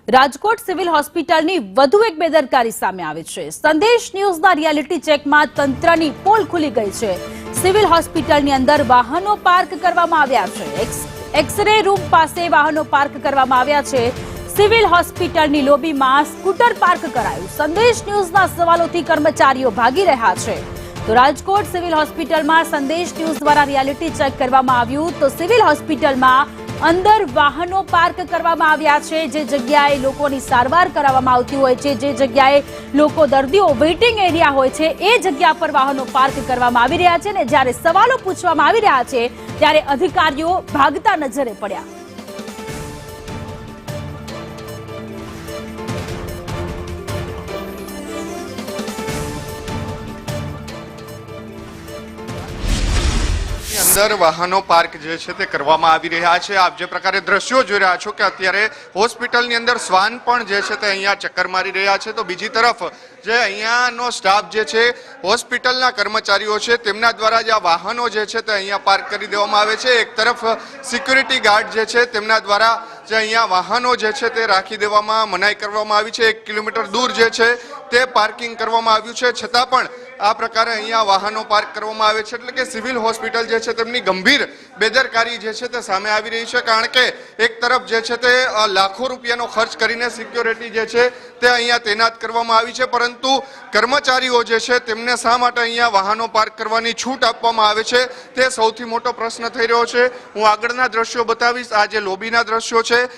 Rajkot civil હોસ્પિટલની વધુ એક બેદરકારી સામે આવી છે। સંદેશ ન્યૂઝના રિયાલિટી ચેકમાં તંત્રની પોલ ખુલી ગઈ છે। સિવિલ હોસ્પિટલની અંદર વાહનો પાર્ક કરવામાં આવ્યા છે। એક્સ-રે રૂમ પાસે વાહનો પાર્ક કરવામાં આવ્યા છે। સિવિલ હોસ્પિટલની લોબીમાં સ્કૂટર પાર્ક કરાયું। સંદેશ ન્યૂઝના સવાલોથી કર્મચારીઓ ભાગી રહ્યા છે। તો રાજકોટ સિવિલ હોસ્પિટલમાં સંદેશ ન્યૂઝ દ્વારા રિયાલિટી ચેક કરવામાં આવ્યું તો સિવિલ હોસ્પિટલમાં અંદર વાહનો પાર્ક કરવામાં આવ્યા છે। જે જગ્યાએ લોકોની સારવાર કરાવવામાં આવતી હોય છે, જે જગ્યાએ લોકો દર્દીઓ વેઇટિંગ એરિયા હોય છે, એ જગ્યા પર વાહનો પાર્ક કરવામાં આવી રહ્યા છે। ને જ્યારે સવાલો પૂછવામાં આવી રહ્યા છે ત્યારે અધિકારીઓ ભાગતા નજરે પડ્યા। अंदर वाहनों पार्क जे छे ते करवामां आवी रह्या छे। आप जे प्रकारे दृश्यो जोई रह्या छो के अत्यारे होस्पिટલની અંદર શ્વાન પણ જે છે તે અહીંયા ચક્કર મારી રહ્યા છે। તો બીજી તરફ જે અહીંયાનો સ્ટાફ જે છે, હોસ્પિટલના કર્મચારીઓ છે, તેમના દ્વારા જે આ વાહનો જે છે તે અહીંયા પાર્ક કરી દેવામાં આવે છે। એક તરફ સિક્યુરિટી ગાર્ડ જે છે તેમના દ્વારા જે અહીંયા વાહનો જે છે તે રાખી દેવામાં મનાઈ કરવામાં આવી છે। 1 કિલોમીટર દૂર જે છે તે પાર્કિંગ કરવામાં આવ્યું છે, છતાં પણ આ પ્રકારે અહીંયા વાહનો પાર્ક કરવામાં આવે છે। એટલે કે સિવિલ હોસ્પિટલ જે છે તેમની ગંભીર બેદરકારી જે છે તે સામે આવી રહી છે। કારણ કે એક તરફ જે છે તે લાખો રૂપિયાનો ખર્ચ કરીને સિક્યોરિટી જે છે તે અહીંયા તૈનાત કરવામાં આવી છે, પરંતુ કર્મચારીઓ જે છે તેમને શા માટે અહીંયા વાહનો પાર્ક કરવાની છૂટ આપવામાં આવે છે તે સૌથી મોટો પ્રશ્ન થઈ રહ્યો છે। હું આગળના દ્રશ્યો બતાવીશ। આ જે લોબીના દ્રશ્યો છે,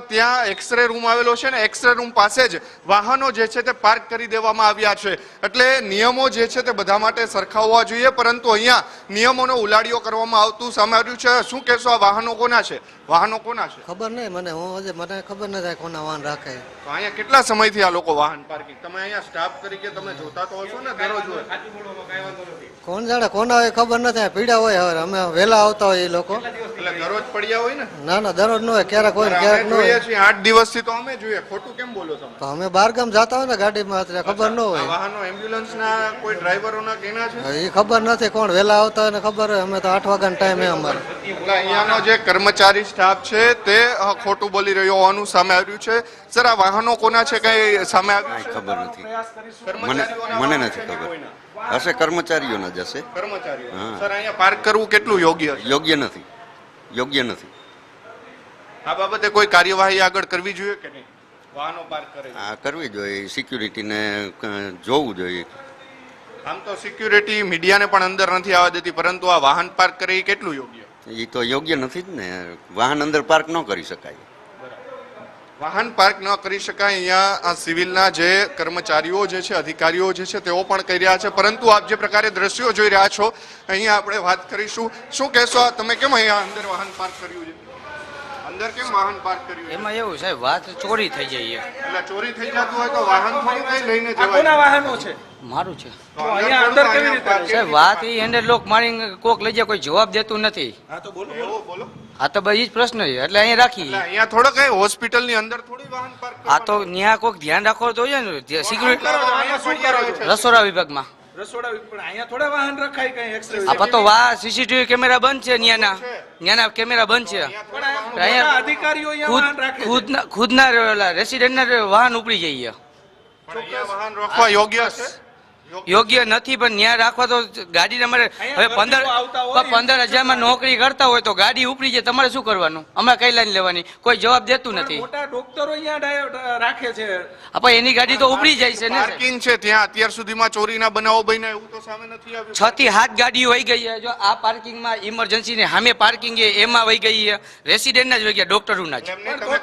ત્યાં એક્સ-રે રૂમ આવેલો છે ને એક્સ-રે રૂમ પાસે જ વાહનો જે છે તે પાર્ક કરી દેવામાં આવ્યા છે। એટલે નિયમો જે છે તે બધા માટે સરખા હોવા જોઈએ, પરંતુ અહીંયા નિયમોનો ઉલાડિયો કરવામાં આવતું સામે આવ્યું છે। શું કહેશો, આ વાહનો કોના છે? વાહનો કોના છે? ખબર નહીં મને ખબર નથી કોના વાહન રાખે। તો અહીંયા કેટલા સમયથી આ લોકો વાહન પાર્કિંગ, તમે અહીંયા સ્ટાફ તરીકે તમે જોતા તો હશો ને દરરોજ? કોણ જાણે કોના હોય ખબર નથી, પીડા હોય। હવે અમે વહેલા આવતા હોય એ લોકો, એટલે દરરોજ પડ્યા હોય ને? ના દરરોજ ન હોય, ક્યારેક હોય ક્યારેક ન હોય। 8 દિવસથી તો અમે જોઈએ, ખોટું કેમ બોલો તમે? તો અમે બહારગામ જતા હોય ને ગાડીમાં, એટલે ખબર ન હોય। વાહનો એમ્બ્યુલન્સના કોઈ ડ્રાઈવરોના કેના છે એ ખબર નથી કોણ વહેલા આવતા હોય ને ખબર હોય। અમે તો 8 વાગ્યાનો ટાઈમ છે અમારો। એટલે અહીંયાનો જે કર્મચારી સ્ટાફ છે તે ખોટું બોલી રહ્યો હોવાનું સામે આવ્યું છે। સર, આ વાહનો કોના છે કઈ સામે આવ્યું છે? ખબર નથી, મને નથી ખબર। હશે કર્મચારીઓના જ હશે। કર્મચારીઓ સર, અહીંયા પાર્ક કરવું કેટલું યોગ્ય છે? યોગ્ય નથી। આ બાબતે કોઈ કાર્યવાહી આગળ કરવી જોઈએ કે નહીં? વાહનો પાર્ક કરે આ કરવી જોઈએ, સિક્યુરિટીને જોવું જોઈએ। આમ તો સિક્યુરિટી મીડિયાને પણ અંદર નથી આવવા દેતી, પરંતુ આ વાહન પાર્ક કરે એ કેટલું યોગ્ય? એ તો યોગ્ય નથી જ ને। વાહન અંદર પાર્ક ન કરી શકાય। વાહન પાર્ક ન કરી શકાય અહીંયા સિવિલના જે કર્મચારીઓ જે છે, અધિકારીઓ જે છે તેઓ પણ કહી રહ્યા છે। પરંતુ આપ જે પ્રકારે દ્રશ્યો જોઈ રહ્યા છો, અહીંયા આપણે વાત કરીશું। શું કહેશો, તમે કેમ અહીંયા અંદર વાહન પાર્ક કર્યું છે? અંદર કેમ વાહન પાર્ક કર્યું? એમાં એવું સાહેબ, વાત ચોરી થઈ જાય। એટલે ચોરી થઈ જતું હોય તો વાહન થોડું કઈ લઈને જવાય? કોના વાહનો છે? મારું છે તો અહીંયા અંદર કેવી રીતે? સાહેબ, વાત એ હેન્ડલ લોક મારી કોક લઈ જાય, કોઈ જવાબ દેતું નથી। હા તો બોલો બોલો। આ તો બસ ઈ જ પ્રશ્ન છે, એટલે અહીંયા રાખી। અહીંયા થોડો કઈ હોસ્પિટલની અંદર થોડી વાહન પાર્ક આ તો ન્યા કોક ધ્યાન રાખવો તો જોઈએ ને, સિક્યુરિટી અહીંયા શું કરો છો? રસોડા વિભાગમાં। રસોડા પણ અહીંયા થોડા વાહન રખાય કઈ એક્સ્ટ્રા? આ પતો વા સીસીટીવી કેમેરા બંધ છે, ન્યાના કેમેરા બંધ છે। અહીંયા અધિકારીઓ અહીંયા વાહન રાખે ખુદના રેસિડેન્ટના વાહન ઉપડી જઈએ। પણ અહીંયા વાહન રાખવા યોગ્ય છે? યોગ્ય નથી, પણ ન્યા રાખવા તો ગાડી અમારે હવે 15,000 નોકરી કરતા હોય તો ગાડી ઉપડી જાય, તમારે શું કરવાનું? અમારે કઈ લાઈન લેવાની? કોઈ જવાબ દેતું નથી। મોટા ડોક્ટરો અહીંયા રાખે છે, આપણે એની ગાડી તો ઉપડી જાય છે ને। પાર્કિંગ છે ત્યાં અત્યાર સુધીમાં ચોરીના બનાવો બન્યા એવું તો સામે નથી આવ્યું? 6 થી 7 ગાડીઓ વહી ગઈ છે। જો આ પાર્કિંગમાં ઇમરજન્સી ને સામે પાર્કિંગ છે એમાં વહી ગઈ છે, રેસિડેન્ટના જ વહી ગયા, ડોક્ટરોના જ।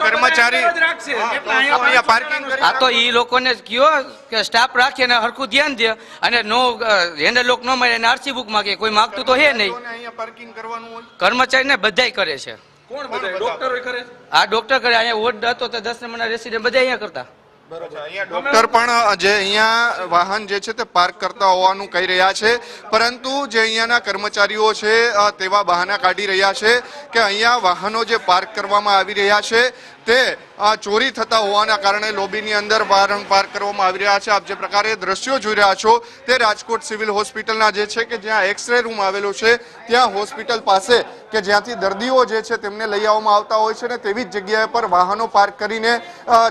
કર્મચારી રાખશે કેટલા અહીંયા પાર્કિંગ આ તો ઈ લોકોને કયો કે સ્ટાફ રાખે ને હરખું ધ્યાન દે, અને નો હેન્ડલ લોક ન મળે એને આરસી બુક માંગે, કોઈ માંગતું તો હે નહીં। અહીંયા પાર્કિંગ કરવાનું હોય? કર્મચારીને બધાય કરે છે। કોણ બધા ડોક્ટરો કરે? આ ડોક્ટર કરે, અહીંયા વોર્ડ હતો તો 10 નંબરના રેસિડેન્ટ બધા અહીંયા કરતા। ડોક્ટર પણ જે અહીંયા વાહન જે છે તે પાર્ક કરતા હોવાનું કહી રહ્યા છે, પરંતુ જે અહીંયાના કર્મચારીઓ છે તેવા બહાના કાઢી રહ્યા છે કે અહીંયા વાહનો જે પાર્ક કરવામાં આવી રહ્યા છે તે ચોરી થતા હોવાના કારણે લોબીની અંદર વાહન પાર્ક કરવામાં આવી રહ્યા છે. આપ જે પ્રકારે દ્રશ્યો જોઈ રહ્યા છો તે રાજકોટ સિવિલ હોસ્પિટલના જે છે કે જ્યાં એક્સરે રૂમ આવેલો છે ત્યાં હોસ્પિટલ પાસે કે જ્યાંથી દર્દીઓ જે છે તેમને લઈ આવવામાં આવતા હોય છે ને તેવી જ જગ્યાએ પર વાહનો પાર્ક કરીને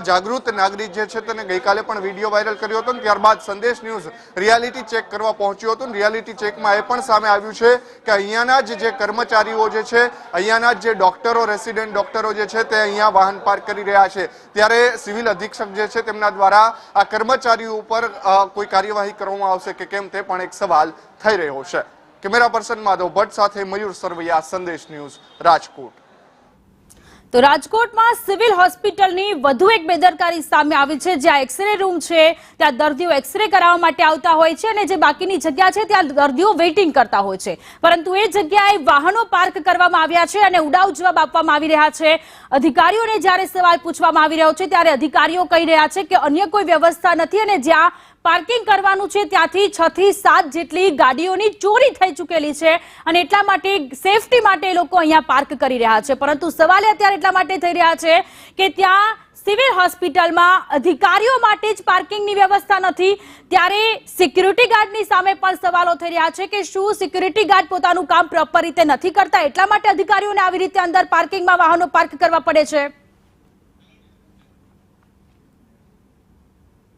જાગૃત નાગરિક જે છે તેને ગઈકાલે પણ વિડીયો વાયરલ કર્યો હતો. ત્યારબાદ સંદેશ ન્યૂઝ રિયાલિટી ચેક કરવા પહોંચ્યો હતો. રિયાલિટી ચેકમાં એ પણ સામે આવ્યું છે કે અહીંયાના જે કર્મચારીઓ જે છે, અહીંયાના જે ડોક્ટરો, રેસિડેન્ટ ડોક્ટરો જે છે તે અહીંયા વાહન પાર્ક કરી રહ્યા છે. ત્યારે સિવિલ અધિક્ષક જે છે તેમના દ્વારા આ કર્મચારીઓ ઉપર કોઈ કાર્યવાહી કરવામાં આવશે કે કેમ તે પણ એક સવાલ થઈ રહ્યો છે. કેમેરા પર્સન માધવ ભટ્ટ સાથે મયુર સરવૈયા, સંદેશ ન્યૂઝ, રાજકોટ. તો રાજકોટમાં સિવિલ હોસ્પિટલની વધુ એક બેદરકારી સામે આવી છે. જ્યાં એક્સરે રૂમ છે ત્યાં દર્દીઓ એક્સરે કરાવવા માટે આવતા હોય છે અને જે બાકીની જગ્યા છે ત્યાં દર્દીઓ વેઇટિંગ કરતા હોય છે, પરંતુ એ જગ્યાએ વાહનો પાર્ક કરવામાં આવ્યા છે અને ઉડાઉ જવાબ આપવામાં આવી રહ્યા છે. અધિકારીઓને જ્યારે સવાલ પૂછવામાં આવી રહ્યો છે ત્યારે અધિકારીઓ કહી રહ્યા છે કે અન્ય કોઈ વ્યવસ્થા નથી અને જ્યાં પાર્કિંગ કરવાનું છે ત્યાંથી 6 થી 7 જેટલી ગાડીઓની ચોરી થઈ ચૂકેલી છે અને એટલા માટે સેફટી માટે લોકો અહીંયા પાર્ક કરી રહ્યા છે. પરંતુ સવાલ અત્યારે એટલા માટે થઈ રહ્યા છે કે ત્યાં સિવિલ હોસ્પિટલમાં અધિકારીઓ માટે જ પાર્કિંગની વ્યવસ્થા નથી. ત્યારે સિક્યુરિટી ગાર્ડની સામે પણ સવાલો થઈ રહ્યા છે કે શું સિક્યુરિટી ગાર્ડ પોતાનું કામ પ્રોપર રીતે નથી કરતા, એટલા માટે અધિકારીઓને આવી રીતે અંદર પાર્કિંગમાં વાહનો પાર્ક કરવા પડે છે.